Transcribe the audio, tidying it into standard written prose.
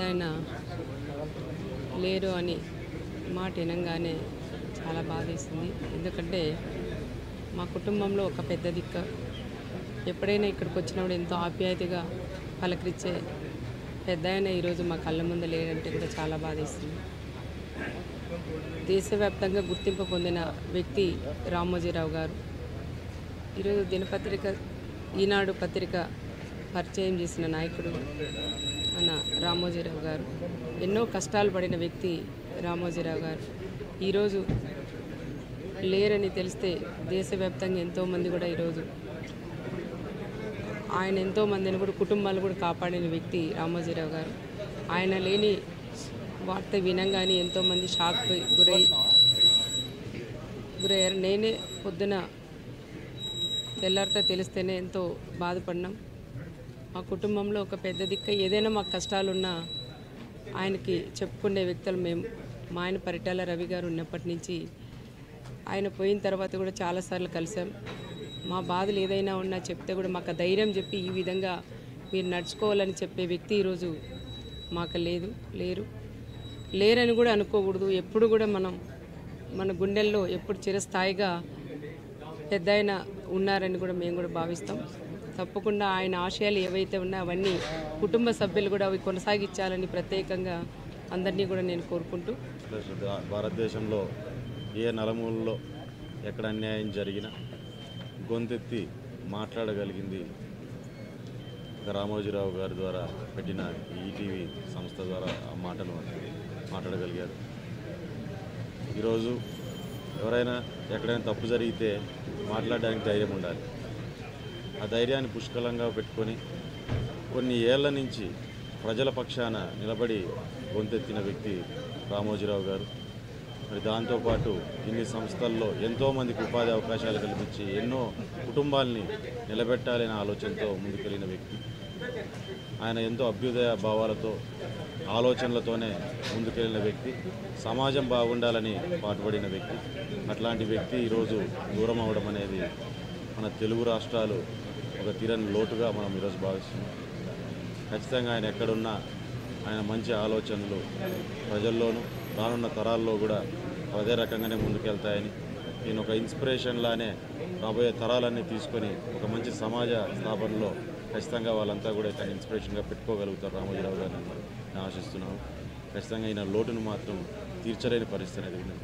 పెద్దాయన లేరు అని మాట వినంగానే చాలా బాధేసింది. ఎందుకంటే మా కుటుంబంలో ఒక పెద్ద దిక్కు. ఎప్పుడైనా ఇక్కడికి వచ్చినప్పుడు ఎంతో ఆప్యాయతగా పలకరించే పెద్దాయన ఈరోజు మా కళ్ళ ముందు లేరంటే కూడా చాలా బాధేస్తుంది. దేశవ్యాప్తంగా గుర్తింపు పొందిన వ్యక్తి రామోజీరావు గారు. ఈరోజు దినపత్రిక ఈనాడు పత్రిక పరిచయం చేసిన నాయకుడు మన రామోజీరావు గారు. ఎన్నో కష్టాలు పడిన వ్యక్తి రామోజీరావు గారు. ఈరోజు లేరని తెలిస్తే దేశవ్యాప్తంగా ఎంతోమంది కూడా ఈరోజు ఆయన ఎంతోమందిని కూడా కుటుంబాలు కూడా కాపాడిన వ్యక్తి రామోజీరావు గారు. ఆయన లేని వార్త వినంగానే ఎంతోమంది షాక్ గురయ్యారు. నేనే పొద్దున తెల్లారితో తెలిస్తేనే ఎంతో బాధపడినాం. మా కుటుంబంలో ఒక పెద్ద దిక్కు. ఏదైనా మాకు కష్టాలున్నా ఆయనకి చెప్పుకునే వ్యక్తులు మేము. మా ఆయన పరిటాల రవి గారు ఉన్నప్పటి నుంచి ఆయన పోయిన తర్వాత కూడా చాలాసార్లు కలిసాం. మా బాధలు ఏదైనా ఉన్నా చెప్తే కూడా మాకు ధైర్యం చెప్పి ఈ విధంగా మీరు నడుచుకోవాలని చెప్పే వ్యక్తి ఈరోజు మాకు లేరని కూడా అనుకోకూడదు. ఎప్పుడు కూడా మన గుండెల్లో ఎప్పుడు చిరస్థాయిగా పెద్దాయన ఉన్నారని కూడా మేము కూడా భావిస్తాం. తప్పకుండా ఆయన ఆశయాలు ఏవైతే ఉన్నాయో అవన్నీ కుటుంబ సభ్యులు కూడా అవి కొనసాగించాలని ప్రత్యేకంగా అందరినీ కూడా నేను కోరుకుంటూ, భారతదేశంలో ఏ నలుమూలలో ఎక్కడ అన్యాయం జరిగినా గొంతెత్తి మాట్లాడగలిగింది రామోజీరావు గారి ద్వారా పెట్టిన ఈటీవీ సంస్థ ద్వారా ఆ మాటలు మాట్లాడగలిగారు. ఈరోజు ఎవరైనా ఎక్కడైనా తప్పు జరిగితే మాట్లాడడానికి ధైర్యం ఉండాలి. ఆ ధైర్యాన్ని పుష్కలంగా పెట్టుకొని కొన్ని ఏళ్ల నుంచి ప్రజల పక్షాన నిలబడి గొంతెత్తిన వ్యక్తి రామోజీరావు గారు. మరి దాంతోపాటు ఇన్ని సంస్థల్లో ఎంతోమందికి ఉపాధి అవకాశాలు కల్పించి ఎన్నో కుటుంబాలని నిలబెట్టాలనే ఆలోచనతో ముందుకెళ్ళిన వ్యక్తి. ఆయన ఎంతో అభ్యుదయ భావాలతో ఆలోచనలతోనే ముందుకెళ్ళిన వ్యక్తి. సమాజం బాగుండాలని పాటుపడిన వ్యక్తి. అట్లాంటి వ్యక్తి ఈరోజు దూరం అవడం అనేది మన తెలుగు రాష్ట్రాలు ఒక తీరని లోటుగా మనం ఈరోజు భావిస్తున్నాం. ఖచ్చితంగా ఆయన ఎక్కడున్నా ఆయన మంచి ఆలోచనలు ప్రజల్లోనూ రానున్న తరాల్లో కూడా అదే రకంగానే ముందుకెళ్తాయని, నేను ఒక ఇన్స్పిరేషన్లానే రాబోయే తరాలన్నీ తీసుకొని ఒక మంచి సమాజ స్థాపనలో ఖచ్చితంగా వాళ్ళంతా కూడా ఇతను ఇన్స్పిరేషన్గా పెట్టుకోగలుగుతారు రామోజీరావు గారిని నేను ఆశిస్తున్నాను. ఖచ్చితంగా ఈయన లోటును మాత్రం తీర్చలేని పరిస్థితి అనేది ఉంది.